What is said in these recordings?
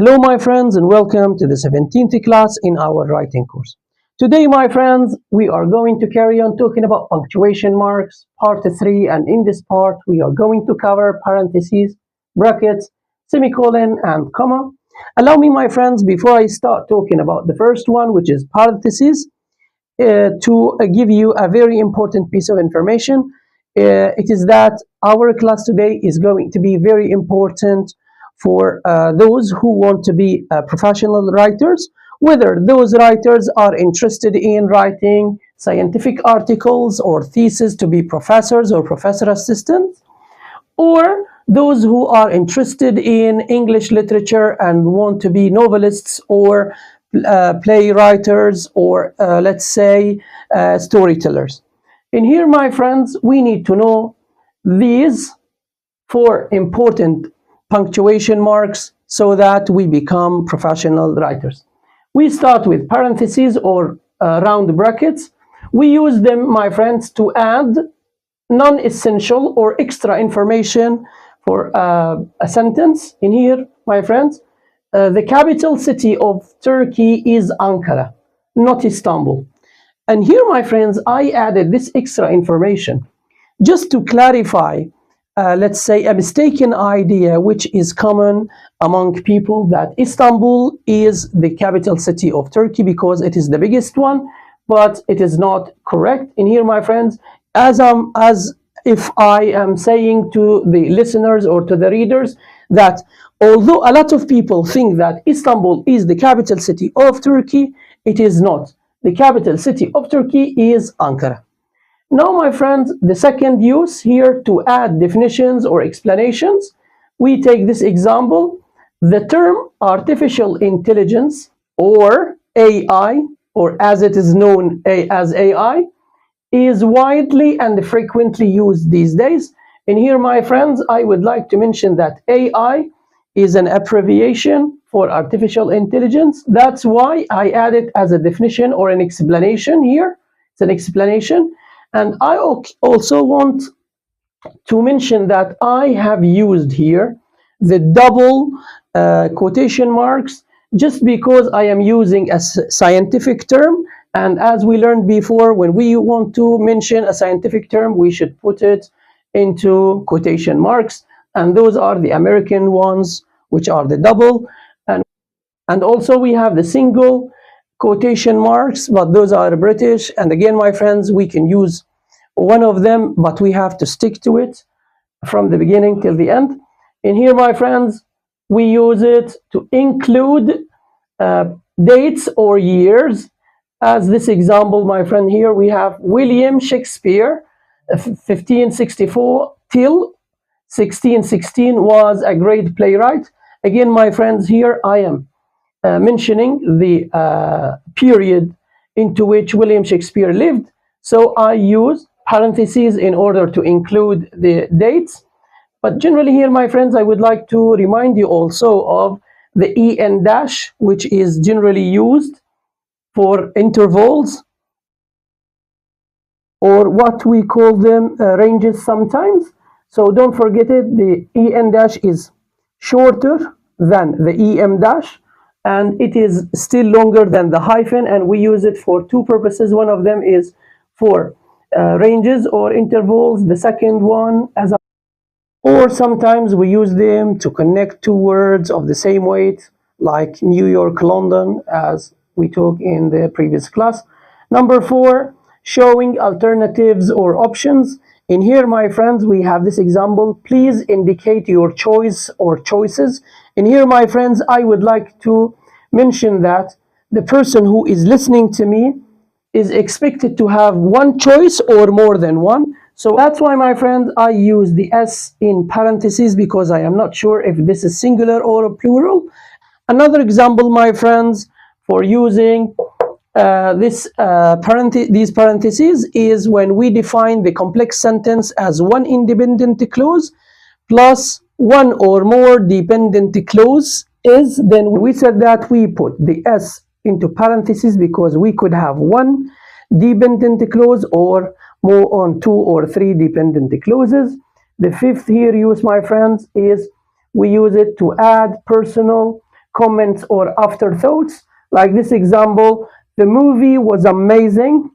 Hello my friends and welcome to the 17th class in our writing course. Today my friends we are going to carry on talking about punctuation marks, part 3, and in this part we are going to cover parentheses, brackets, semicolon and comma. Allow me my friends before I start talking about the first one, which is parentheses, to give you a very important piece of information. It is that our class today is going to be very important for those who want to be professional writers, whether those writers are interested in writing scientific articles or theses to be professors or professor assistants, or those who are interested in English literature and want to be novelists or playwriters or let's say storytellers. In here, my friends, we need to know these 4 important punctuation marks so that we become professional writers. We start with parentheses or round brackets. We use them, my friends, to add non-essential or extra information for a sentence. In here, my friends, the capital city of Turkey is Ankara, not Istanbul. And here, my friends, I added this extra information just to clarify, let's say, a mistaken idea which is common among people, that Istanbul is the capital city of Turkey because it is the biggest one, but it is not correct. In here, my friends, as if I am saying to the listeners or to the readers that although a lot of people think that Istanbul is the capital city of Turkey, it is not. The capital city of Turkey is Ankara. Now, my friends, the second use here to add definitions or explanations, we take this example. The term artificial intelligence or AI, or as it is known as AI, is widely and frequently used these days. And here, my friends, I would like to mention that AI is an abbreviation for artificial intelligence. That's why I add it as a definition or an explanation here. It's an explanation. And I also want to mention that I have used here the double quotation marks just because I am using a scientific term. And as we learned before, when we want to mention a scientific term, we should put it into quotation marks. And those are the American ones, which are the double. And also we have the single quotation marks, but those are British. And again, my friends, we can use one of them, but we have to stick to it from the beginning till the end. In here, my friends, we use it to include dates or years. As this example, my friend, here we have William Shakespeare, 1564 till 1616 was a great playwright. Again, my friends, here I am mentioning the period into which William Shakespeare lived. So I use parentheses in order to include the dates. But generally here, my friends, I would like to remind you also of the EN dash, which is generally used for intervals, or what we call them ranges sometimes. So don't forget it, the EN dash is shorter than the EM dash, and it is still longer than the hyphen, and we use it for 2 purposes. One of them is for ranges or intervals, the second one as a, or sometimes we use them to connect 2 words of the same weight, like New York, London, as we took in the previous class. Number 4, showing alternatives or options. In here, my friends, we have this example. Please indicate your choice or choices. In here, my friends, I would like to mention that the person who is listening to me is expected to have one choice or more than one. So that's why, my friends, I use the S in parentheses because I am not sure if this is singular or plural. Another example, my friends, for using these parentheses is when we define the complex sentence as one independent clause plus one or more dependent clause is, then we said that we put the S into parentheses because we could have one dependent clause or more on 2 or 3 dependent clauses. The 5th here use, my friends, is we use it to add personal comments or afterthoughts. Like this example, the movie was amazing.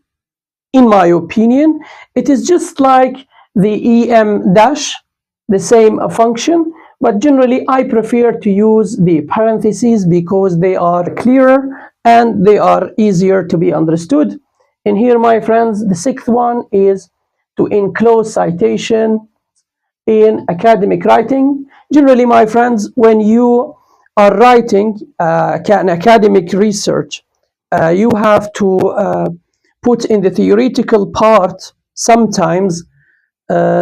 In my opinion, it is just like the em dash, the same function, but generally I prefer to use the parentheses because they are clearer and they are easier to be understood. And here, my friends, the sixth one is to enclose citation in academic writing. Generally, my friends, when you are writing an academic research, you have to put in the theoretical part sometimes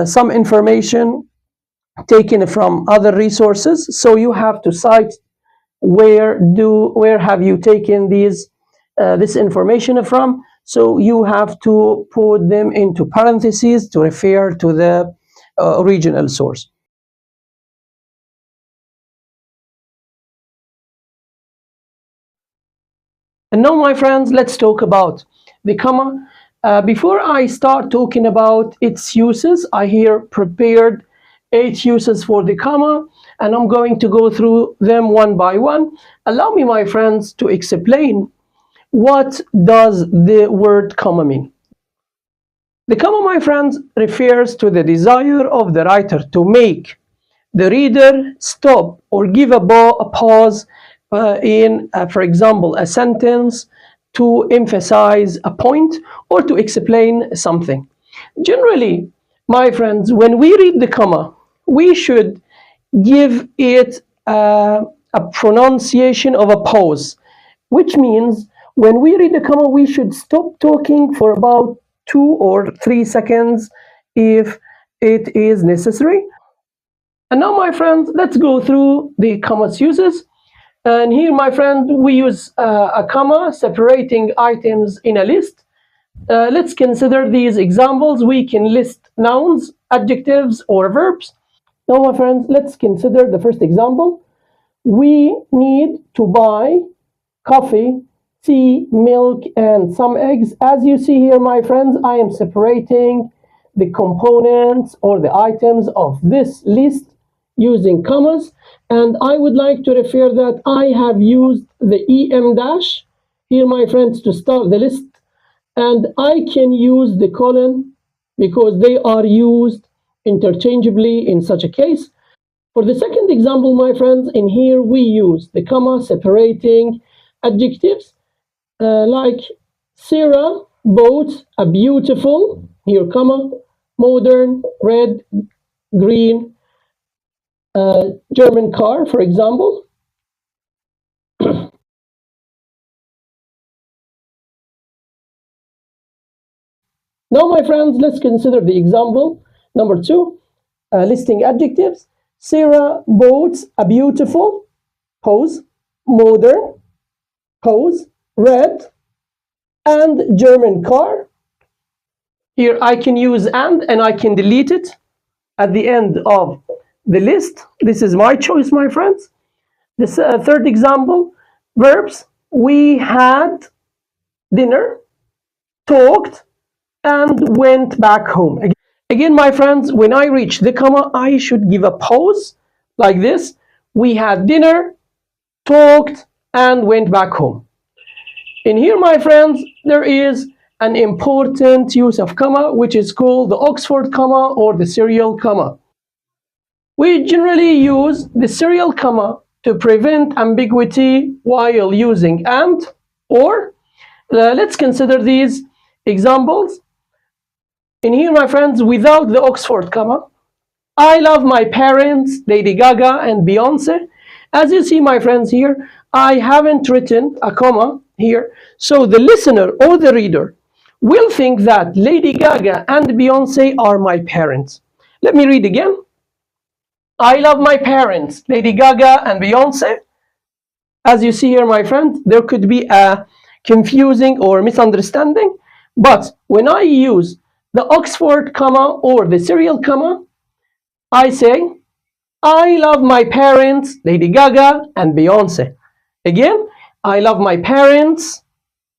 some information taken from other resources. So you have to cite where have you taken this information from. So you have to put them into parentheses to refer to the original source. And now, my friends, let's talk about the comma. Before I start talking about its uses, I here prepared 8 uses for the comma, and I'm going to go through them one by one. Allow me, my friends, to explain what does the word comma mean. The comma, my friends, refers to the desire of the writer to make the reader stop or give a pause in, for example, a sentence to emphasize a point or to explain something. Generally, my friends, when we read the comma, we should give it a pronunciation of a pause, which means when we read the comma, we should stop talking for about 2 or 3 seconds if it is necessary. And now, my friends, let's go through the comma's uses. And here, my friend, we use a comma separating items in a list. Let's consider these examples. We can list nouns, adjectives, or verbs. Now, my friends, let's consider the first example. We need to buy coffee, tea, milk, and some eggs. As you see here, my friends, I am separating the components or the items of this list using commas, and I would like to refer that I have used the em dash here, my friends, to start the list, and I can use the colon because they are used interchangeably in such a case. For the second example, my friends, in here we use the comma separating adjectives like Sarah bought a beautiful, here comma, modern, red, green, German car, for example. Now, my friends, let's consider the example number 2, listing adjectives. Sarah bought a beautiful, pause, modern, pause, red, and German car. Here I can use and I can delete it at the end of the list. This is my choice, my friends. This third example, verbs. We had dinner, talked, and went back home. Again, my friends, when I reach the comma, I should give a pause like this. We had dinner, talked, and went back home. In here, my friends, there is an important use of comma, which is called the Oxford comma or the serial comma. We generally use the serial comma to prevent ambiguity while using and or. Let's consider these examples. In here, my friends, without the Oxford comma, I love my parents, Lady Gaga and Beyonce. As you see, my friends, here, I haven't written a comma here, so the listener or the reader will think that Lady Gaga and Beyonce are my parents. Let me read again. I love my parents, Lady Gaga and Beyonce. As you see here, my friend, there could be a confusing or misunderstanding, but when I use the Oxford comma or the serial comma, I say, I love my parents, Lady Gaga and Beyonce. Again, I love my parents,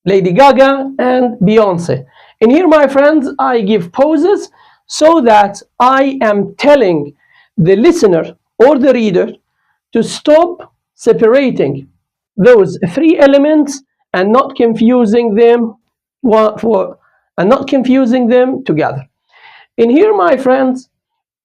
Lady Gaga and Beyonce. And here, my friends, I give pauses so that I am telling the listener or the reader to stop separating those three elements and not confusing them together. In here, my friends,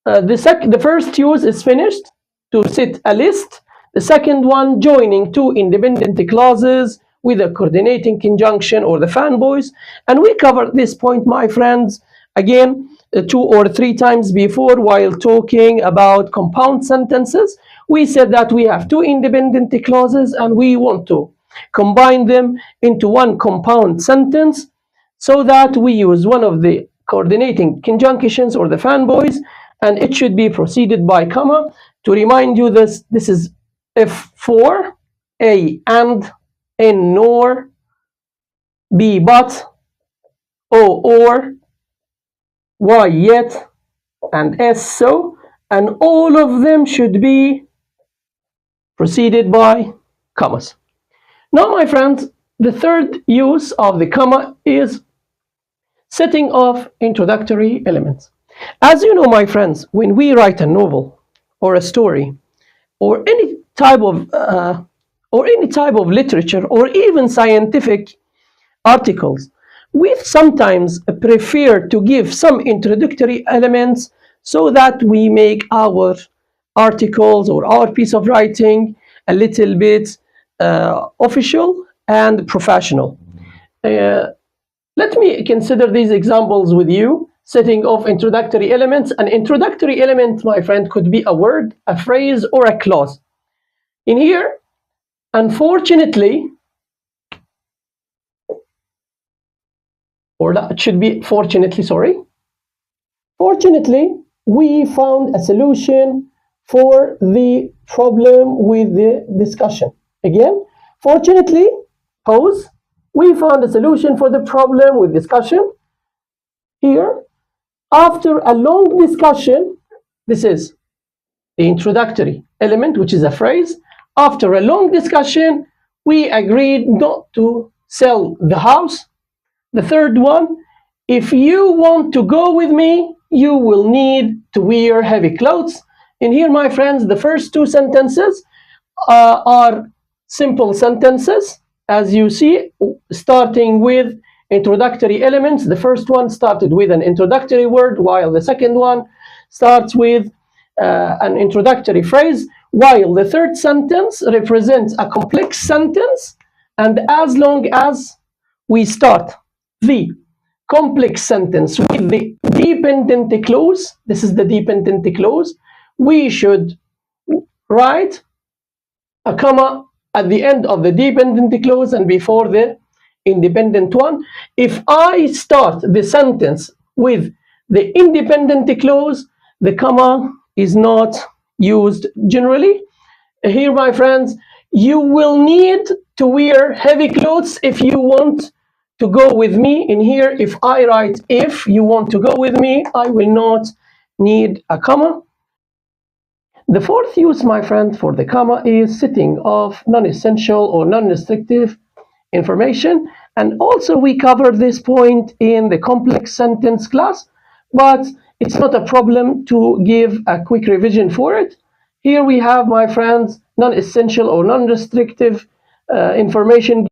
the first use is finished to set a list. The second one, joining two independent clauses with a coordinating conjunction or the fanboys. And we covered this point, my friends, again, 2 or 3 times before while talking about compound sentences. We said that we have two independent clauses and we want to combine them into one compound sentence so that we use one of the coordinating conjunctions or the fanboys, and it should be preceded by comma. To remind you, this is if for, A and, N nor, B but, O or, Y yet, and S so, and all of them should be preceded by commas. Now, my friends, the third use of the comma is setting of introductory elements. As you know, my friends, when we write a novel or a story or any type of literature or even scientific articles, we sometimes prefer to give some introductory elements so that we make our articles or our piece of writing a little bit official and professional. Let me consider these examples with you. Setting of introductory elements. An introductory element, my friend, could be a word, a phrase, or a clause. In here, unfortunately, or that should be fortunately, sorry. Fortunately, we found a solution for the problem with the discussion. Again, fortunately, pause. We found a solution for the problem with discussion. Here, after a long discussion, this is the introductory element, which is a phrase. After a long discussion, we agreed not to sell the house. The third one, if you want to go with me, you will need to wear heavy clothes. And here, my friends, the first two sentences are simple sentences, as you see, starting with introductory elements. The first one started with an introductory word, while the second one starts with an introductory phrase, while the third sentence represents a complex sentence. And as long as we start the complex sentence with the dependent clause, this is the dependent clause, we should write a comma at the end of the dependent clause and before the independent one. If I start the sentence with the independent clause, the comma is not used generally. Here, my friends, you will need to wear heavy clothes if you want to go with me. In here, if I write if you want to go with me, I will not need a comma. The fourth use, my friend, for the comma is setting of non-essential or non-restrictive information. And also we covered this point in the complex sentence class, but it's not a problem to give a quick revision for it. Here we have, my friends, non-essential or non-restrictive information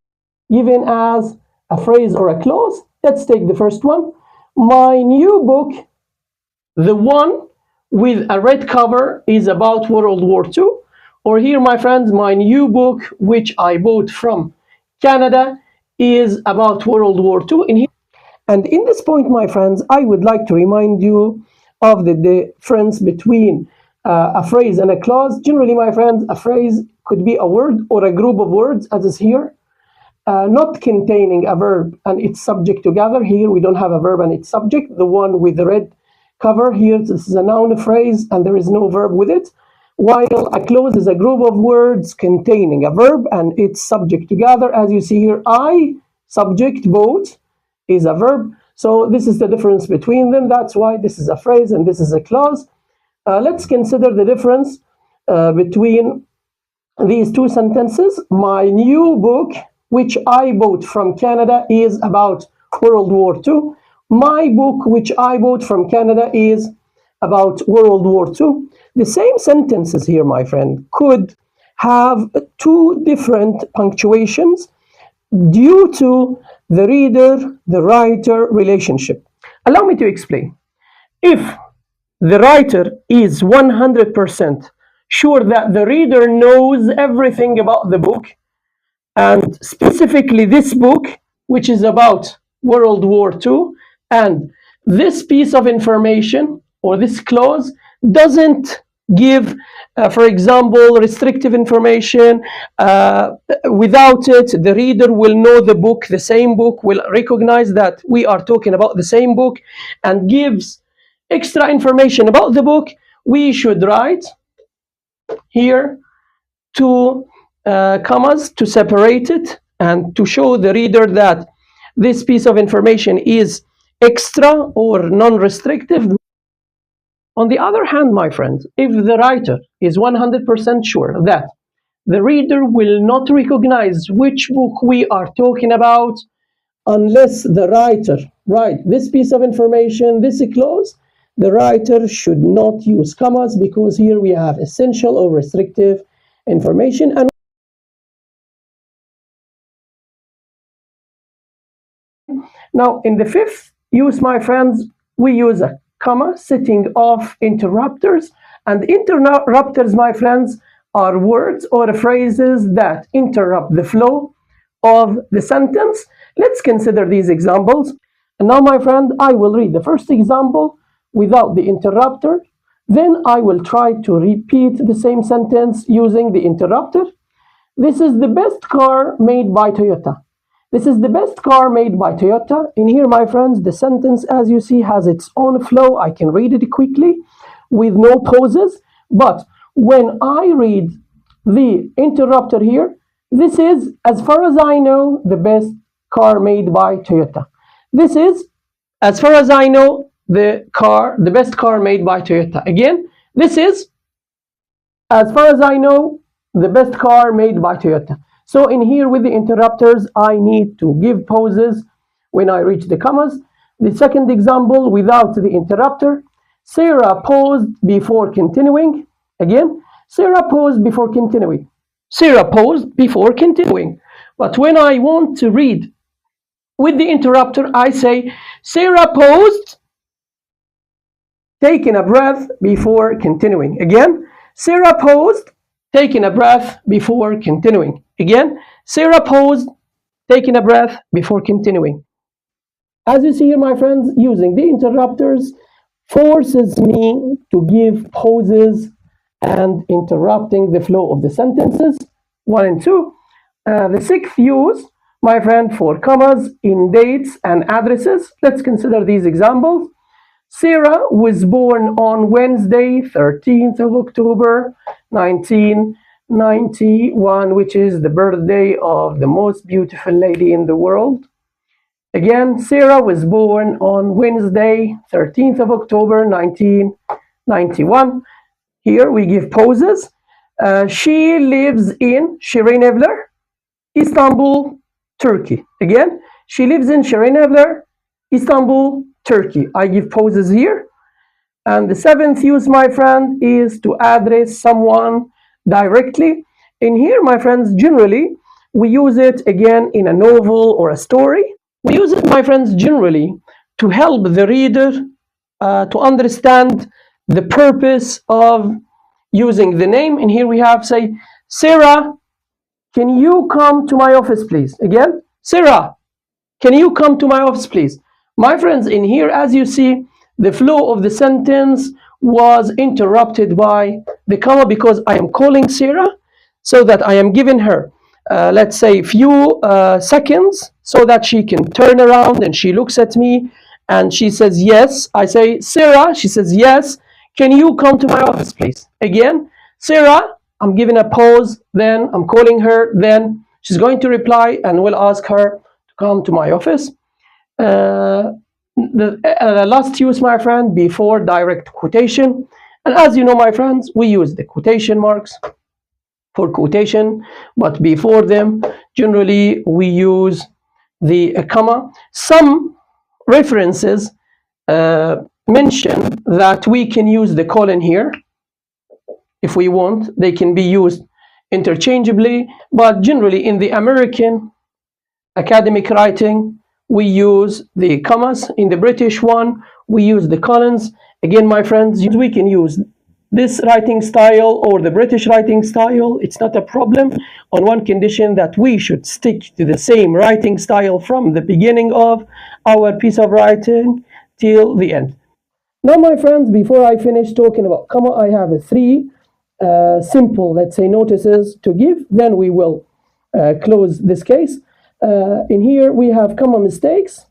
given as a phrase or a clause. Let's take the first one. My new book, the one with a red cover, is about World War II. Or here, my friends, my new book, which I bought from Canada, is about World War II. And in this point, my friends, I would like to remind you of the difference between a phrase and a clause. Generally, my friends, a phrase could be a word or a group of words, as is here, not containing a verb and its subject together. Here, we don't have a verb and its subject. The one with the red cover here, this is a noun phrase and there is no verb with it, while a clause is a group of words containing a verb and its subject together. As you see here, I, subject, bought, is a verb. So this is the difference between them. That's why this is a phrase and this is a clause. Let's consider the difference between these two sentences. My new book, which I bought from Canada, is about World War II. My book, which I bought from Canada, is about World War II. The same sentences here, my friend, could have two different punctuations due to the reader-the writer relationship. Allow me to explain. If the writer is 100% sure that the reader knows everything about the book, and specifically this book, which is about World War II, and this piece of information or this clause doesn't give, for example, restrictive information. Without it, the reader will know the book, the same book, will recognize that we are talking about the same book, and gives extra information about the book. We should write here two commas to separate it and to show the reader that this piece of information is extra or non-restrictive. On the other hand, my friends, if the writer is 100% sure that the reader will not recognize which book we are talking about unless the writer writes this piece of information, this clause, the writer should not use commas, because here we have essential or restrictive information. And now in the fifth use, my friends, we use a comma setting off interrupters. And interrupters, my friends, are words or phrases that interrupt the flow of the sentence. Let's consider these examples. And now, my friend, I will read the first example without the interrupter. Then I will try to repeat the same sentence using the interrupter. This is the best car made by Toyota. This is the best car made by Toyota. In here, my friends, the sentence, as you see, has its own flow. I can read it quickly with no pauses. But when I read the interrupter here, this is, as far as I know, the best car made by Toyota. This is, as far as I know, the best car made by Toyota. Again, this is, as far as I know, the best car made by Toyota. So in here with the interrupters, I need to give pauses when I reach the commas. The second example, without the interrupter, Sarah paused before continuing. Again, Sarah paused before continuing. Sarah paused before continuing. But when I want to read with the interrupter, I say, Sarah paused, taking a breath before continuing. Again, Sarah paused, taking a breath before continuing. Again, Sarah paused, taking a breath before continuing. As you see here, my friends, using the interrupters forces me to give pauses and interrupting the flow of the sentences. 1 and 2. The sixth use, my friend, for commas in dates and addresses. Let's consider these examples. Sarah was born on Wednesday, 13th of October, 1991, which is the birthday of the most beautiful lady in the world. Again, Sarah was born on Wednesday, 13th of October, 1991. Here we give pauses. She lives in Şirinevler, Istanbul, Turkey. Again, she lives in Şirinevler, Istanbul, Turkey. I give pauses here. And the seventh use, my friend, is to address someone directly. In here, my friends, generally, we use it again in a novel or a story. We use it, my friends, generally to help the reader to understand the purpose of using the name. And here we have, say, Sarah, can you come to my office, please? Again, Sarah, can you come to my office, please? My friends, in here, as you see, the flow of the sentence was interrupted by the comma because I am calling Sarah, so that I am giving her, let's say, few seconds so that she can turn around and she looks at me and she says yes. I say, Sarah, she says yes. Can you come to my office, please? Again, Sarah, I'm giving a pause, then I'm calling her, then she's going to reply and we'll ask her to come to my office. The last use, my friend, before direct quotation. And as you know, my friends, we use the quotation marks for quotation, but before them, generally, we use the comma. Some references mention that we can use the colon here if we want. They can be used interchangeably, but generally in the American academic writing, we use the commas. In the British one, we use the colons. Again, my friends, we can use this writing style or the British writing style. It's not a problem on one condition, that we should stick to the same writing style from the beginning of our piece of writing till the end. Now, my friends, before I finish talking about comma, I have three simple, let's say, notices to give. Then we will close this case. In here, we have comma mistakes.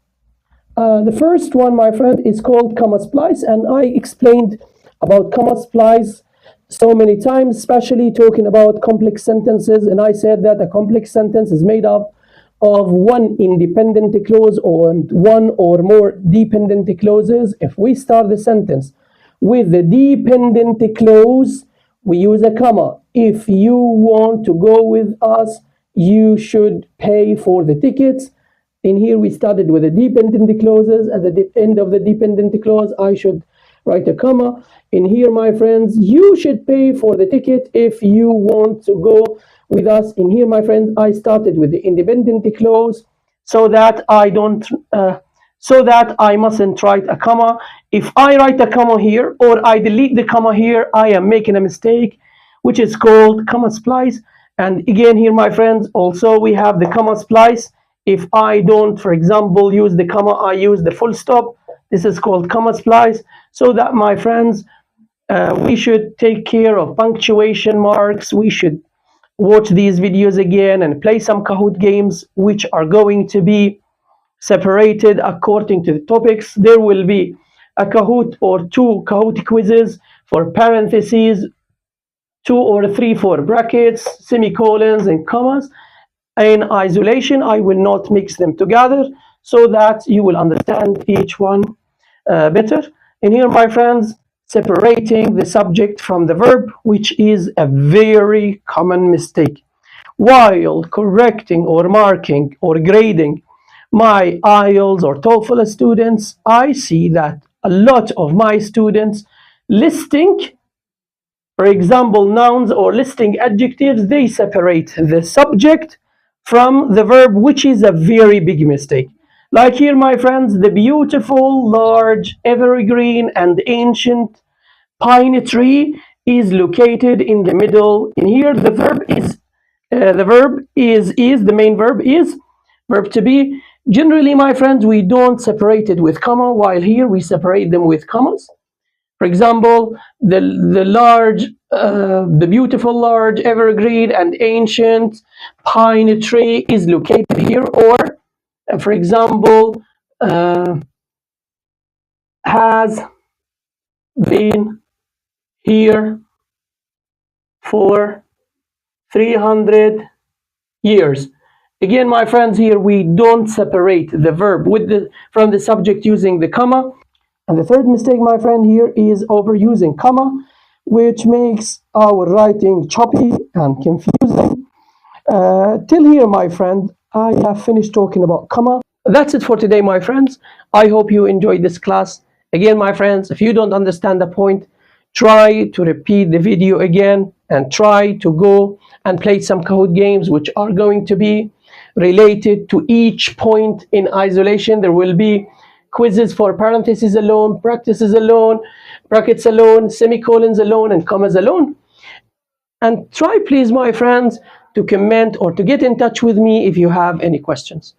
The first one, my friend, is called comma splice, and I explained about comma splice so many times, especially talking about complex sentences, and I said that a complex sentence is made up of one independent clause and one or more dependent clauses. If we start the sentence with the dependent clause, we use a comma. If you want to go with us, you should pay for the tickets. In here, we started with the dependent clauses. At the end of the dependent clause, I should write a comma. In here, my friends, you should pay for the ticket if you want to go with us. In here, my friends, I started with the independent clause so that I mustn't write a comma. If I write a comma here or I delete the comma here, I am making a mistake, which is called comma splice. And again, here, my friends, also we have the comma splice. If I don't, for example, use the comma, I use the full stop. This is called comma splice. So that, my friends, we should take care of punctuation marks. We should watch these videos again and play some Kahoot games, which are going to be separated according to the topics. There will be a Kahoot or two Kahoot quizzes for parentheses, 2 or 3 for brackets, semicolons, and commas. In isolation, I will not mix them together so that you will understand each one better. And here, my friends, separating the subject from the verb, which is a very common mistake. While correcting or marking or grading my IELTS or TOEFL students, I see that a lot of my students listing, for example, nouns or listing adjectives, they separate the subject from the verb, which is a very big mistake. Like here, my friends, the beautiful, large, evergreen, and ancient pine tree is located in the middle. In here, the main verb is verb to be. Generally, my friends, we don't separate it with comma, while here we separate them with commas. For example, the beautiful, large, evergreen, and ancient pine tree is located here, or, for example, has been here for 300 years. Again, my friends, here we don't separate the verb from the subject using the comma. And the third mistake, my friend, here is overusing comma, which makes our writing choppy and confusing. Till here, my friend, I have finished talking about comma. That's it for today, my friends. I hope you enjoyed this class. Again, my friends, if you don't understand the point, try to repeat the video again and try to go and play some Kahoot games, which are going to be related to each point in isolation. There will be quizzes for parentheses alone, practices alone, brackets alone, semicolons alone, and commas alone. And try, please, my friends, to comment or to get in touch with me if you have any questions.